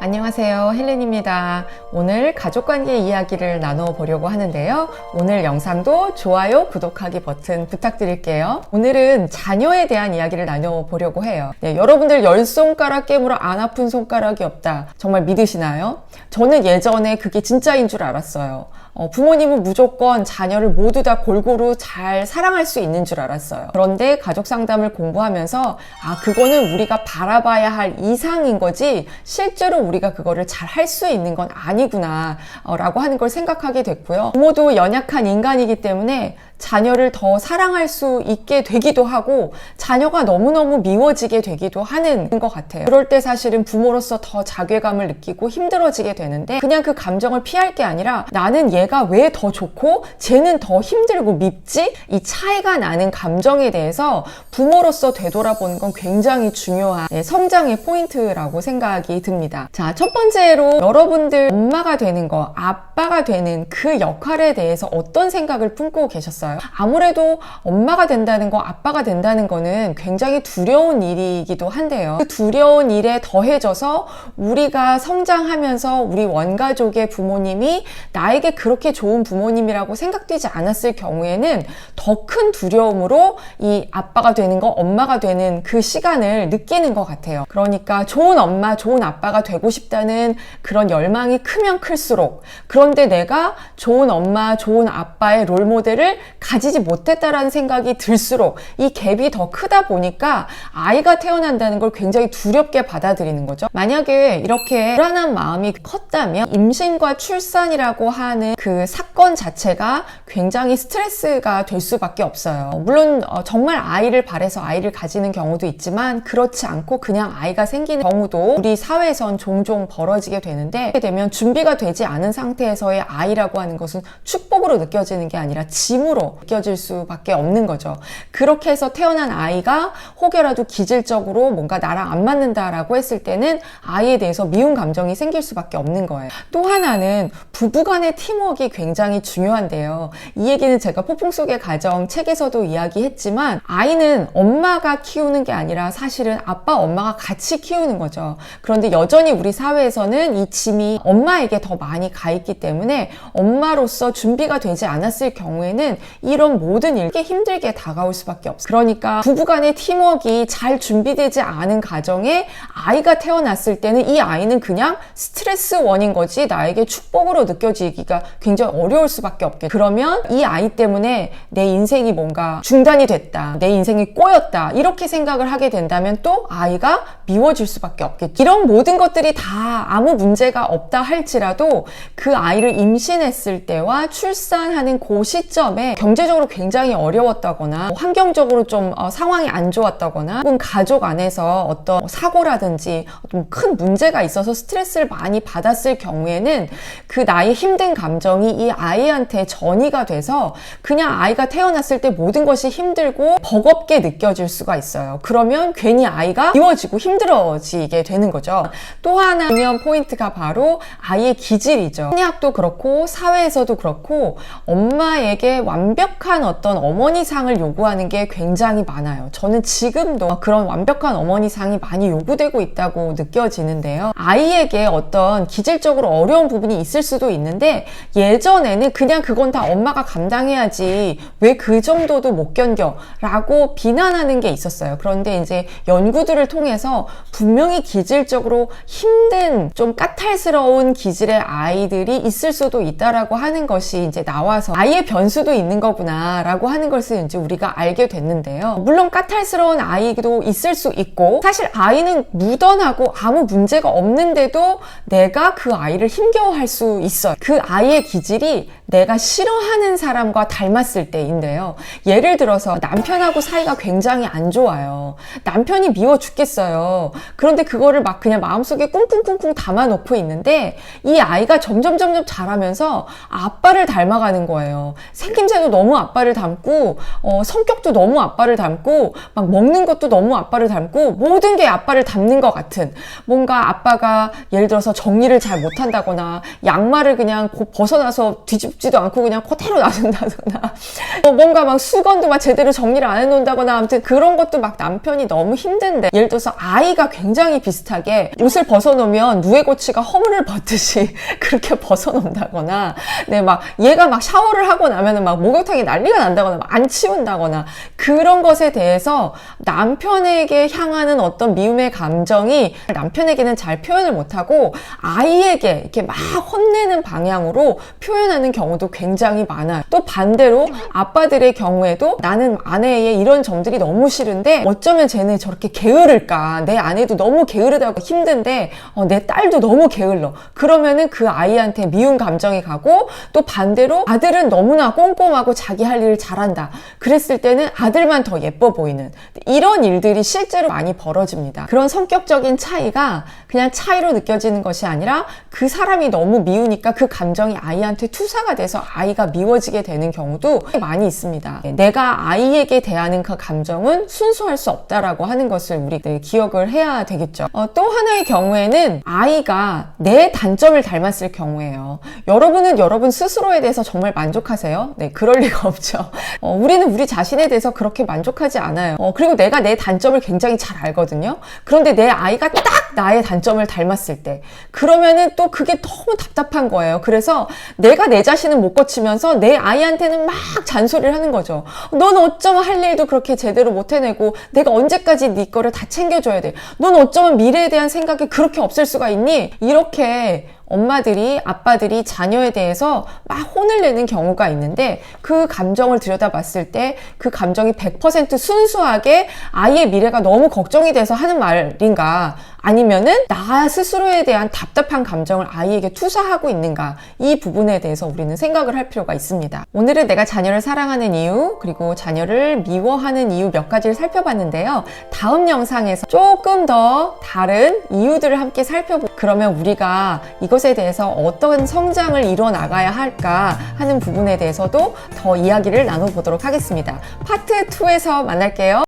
안녕하세요, 헬렌입니다. 오늘 가족관계 이야기를 나눠보려고 하는데요. 오늘 영상도 좋아요, 구독하기 버튼 부탁드릴게요. 오늘은 자녀에 대한 이야기를 나눠보려고 해요. 여러분들 10손가락 깨물어 안 아픈 손가락이 없다. 정말 믿으시나요? 저는 예전에 그게 진짜인 줄 알았어요. 부모님은 무조건 자녀를 모두 다 골고루 잘 사랑할 수 있는 줄 알았어요. 그런데 가족 상담을 공부하면서 그거는 우리가 바라봐야 할 이상인 거지 실제로 우리가 그거를 잘 할 수 있는 건 아니구나 라고 하는 걸 생각하게 됐고요. 부모도 연약한 인간이기 때문에 자녀를 더 사랑할 수 있게 되기도 하고 자녀가 너무너무 미워지게 되기도 하는 것 같아요. 그럴 때 사실은 부모로서 더 자괴감을 느끼고 힘들어지게 되는데 그냥 그 감정을 피할 게 아니라 나는 얘가 왜 더 좋고 쟤는 더 힘들고 밉지? 이 차이가 나는 감정에 대해서 부모로서 되돌아보는 건 굉장히 중요한 성장의 포인트라고 생각이 듭니다. 자, 첫 번째로 여러분들 엄마가 되는 거, 아빠가 되는 그 역할에 대해서 어떤 생각을 품고 계셨어요? 아무래도 엄마가 된다는 거, 아빠가 된다는 거는 굉장히 두려운 일이기도 한데요. 그 두려운 일에 더해져서 우리가 성장하면서 우리 원가족의 부모님이 나에게 그렇게 좋은 부모님이라고 생각되지 않았을 경우에는 더 큰 두려움으로 이 아빠가 되는 거, 엄마가 되는 그 시간을 느끼는 것 같아요. 그러니까 좋은 엄마, 좋은 아빠가 되고 싶다는 그런 열망이 크면 클수록, 그런데 내가 좋은 엄마, 좋은 아빠의 롤모델을 가지지 못했다라는 생각이 들수록 이 갭이 더 크다 보니까 아이가 태어난다는 걸 굉장히 두렵게 받아들이는 거죠. 만약에 이렇게 불안한 마음이 컸다면 임신과 출산이라고 하는 그 사건 자체가 굉장히 스트레스가 될 수밖에 없어요. 물론 정말 아이를 바래서 아이를 가지는 경우도 있지만 그렇지 않고 그냥 아이가 생기는 경우도 우리 사회에선 종종 벌어지게 되는데, 그렇게 되면 준비가 되지 않은 상태에서의 아이라고 하는 것은 축복으로 느껴지는 게 아니라 짐으로 느껴질 수밖에 없는 거죠. 그렇게 해서 태어난 아이가 혹여라도 기질적으로 뭔가 나랑 안 맞는다라고 했을 때는 아이에 대해서 미운 감정이 생길 수밖에 없는 거예요. 또 하나는 부부간의 팀워크가 굉장히 중요한데요. 이 얘기는 제가 폭풍 속의 가정 책에서도 이야기했지만 아이는 엄마가 키우는 게 아니라 사실은 아빠, 엄마가 같이 키우는 거죠. 그런데 여전히 우리 사회에서는 이 짐이 엄마에게 더 많이 가 있기 때문에 엄마로서 준비가 되지 않았을 경우에는 이런 모든 일이 힘들게 다가올 수밖에 없어요. 그러니까 부부간의 팀워크가 잘 준비되지 않은 가정에 아이가 태어났을 때는 이 아이는 그냥 스트레스 원인 거지 나에게 축복으로 느껴지기가 굉장히 어려울 수밖에 없겠죠. 그러면 이 아이 때문에 내 인생이 뭔가 중단이 됐다, 내 인생이 꼬였다 이렇게 생각을 하게 된다면 또 아이가 미워질 수밖에 없겠죠. 이런 모든 것들이 다 아무 문제가 없다 할지라도 그 아이를 임신했을 때와 출산하는 그 시점에 경제적으로 굉장히 어려웠다거나 환경적으로 좀 상황이 안 좋았다거나 혹은 가족 안에서 어떤 사고라든지 좀 큰 문제가 있어서 스트레스를 많이 받았을 경우에는 그 나의 힘든 감정이 이 아이한테 전이가 돼서 그냥 아이가 태어났을 때 모든 것이 힘들고 버겁게 느껴질 수가 있어요. 그러면 괜히 아이가 미워지고 힘들어지게 되는 거죠. 또 하나 중요한 포인트가 바로 아이의 기질이죠. 심리학도 그렇고 사회에서도 그렇고 엄마에게 완벽한 어떤 어머니상을 요구하는 게 굉장히 많아요. 저는 지금도 그런 완벽한 어머니상이 많이 요구되고 있다고 느껴지는데요. 아이에게 어떤 기질적으로 어려운 부분이 있을 수도 있는데 예전에는 그냥 그건 다 엄마가 감당해야지 왜 그 정도도 못 견뎌 라고 비난하는 게 있었어요. 그런데 이제 연구들을 통해서 분명히 기질적으로 힘든 좀 까탈스러운 기질의 아이들이 있을 수도 있다라고 하는 것이 이제 나와서 아이의 변수도 있는 거구나 라고 하는 것을 이제 우리가 알게 됐는데요. 물론 까탈스러운 아이도 있을 수 있고 사실 아이는 무던하고 아무 문제가 없는데도 내가 그 아이를 힘겨워할 수 있어요. 그 아이의 기질이 내가 싫어하는 사람과 닮았을 때인데요. 예를 들어서 남편하고 사이가 굉장히 안 좋아요. 남편이 미워 죽겠어요. 그런데 그거를 막 그냥 마음속에 꿍꿍꿍꿍 담아놓고 있는데 이 아이가 점점 자라면서 아빠를 닮아가는 거예요. 생김새도 너무 아빠를 닮고 성격도 너무 아빠를 닮고 막 먹는 것도 너무 아빠를 닮고 모든 게 아빠를 닮는 것 같은, 뭔가 아빠가 예를 들어서 정리를 잘 못한다거나 양말을 그냥 벗어나서 뒤집지도 않고 그냥 그대로 놔둔다거나 뭔가 막 수건도 막 제대로 정리를 안 해놓는다거나, 아무튼 그런 것도 막 남편이 너무 힘든데, 예를 들어서 아이가 굉장히 비슷하게 옷을 벗어놓으면 누에고치가 허물을 벗듯이 그렇게 벗어놓는다거나, 네, 막 얘가 막 샤워를 하고 나면은 막 목욕탕이 난리가 난다거나 막 안 치운다거나, 그런 것에 대해서 남편에게 향하는 어떤 미움의 감정이 남편에게는 잘 표현을 못하고 아이에게 이렇게 막 혼내는 방향으로 표현하는 경우도 굉장히 많아요. 또 반대로 아빠들의 경우에도 나는 아내의 이런 점들이 너무 싫은데 어쩌면 쟤는 저렇게 게으를까, 내 아내도 너무 게으르다고 힘든데 내 딸도 너무 게을러, 그러면은 그 아이한테 미운 감정이 가고, 또 반대로 아들은 너무나 꼼꼼하고 자기 할 일을 잘한다, 그랬을 때는 아들만 더 예뻐 보이는, 이런 일들이 실제로 많이 벌어집니다. 그런 성격적인 차이가 그냥 차이로 느껴지는 것이 아니라 그 사람이 너무 미우니까 그 감정이 아이한테 투사가 돼서 아이가 미워지게 되는 경우도 많이 있습니다. 내가 아이에게 대하는 그 감정은 순수할 수 없다라고 하는 것을 우리 기억을 해야 되겠죠. 또 하나의 경우에는 아이가 내 단점을 닮았을 경우예요. 여러분은 여러분 스스로에 대해서 정말 만족하세요? 네, 그럴 리가 없죠. 우리는 우리 자신에 대해서 그렇게 만족하지 않아요. 그리고 내가 내 단점을 굉장히 잘 알거든요. 그런데 내 아이가 딱 나의 단점을 닮았을 때, 그러면은 또 그게 너무 답답한 거예요. 그래서 내가 내 자신을 못 고치면서 내 아이한테는 막 잔소리를 하는 거죠. 넌 어쩌면 할 일도 그렇게 제대로 못 해내고 내가 언제까지 네 거를 다 챙겨줘야 돼. 넌 어쩌면 미래에 대한 생각이 그렇게 없을 수가 있니? 이렇게 엄마들이, 아빠들이 자녀에 대해서 막 혼을 내는 경우가 있는데, 그 감정을 들여다봤을 때 그 감정이 100% 순수하게 아이의 미래가 너무 걱정이 돼서 하는 말인가, 아니면은 나 스스로에 대한 답답한 감정을 아이에게 투사하고 있는가, 이 부분에 대해서 우리는 생각을 할 필요가 있습니다. 오늘은 내가 자녀를 사랑하는 이유, 그리고 자녀를 미워하는 이유 몇 가지를 살펴봤는데요. 다음 영상에서 조금 더 다른 이유들을 함께 살펴보고, 그러면 우리가 이것에 대해서 어떤 성장을 이뤄 나가야 할까 하는 부분에 대해서도 더 이야기를 나눠보도록 하겠습니다. 파트 2에서 만날게요.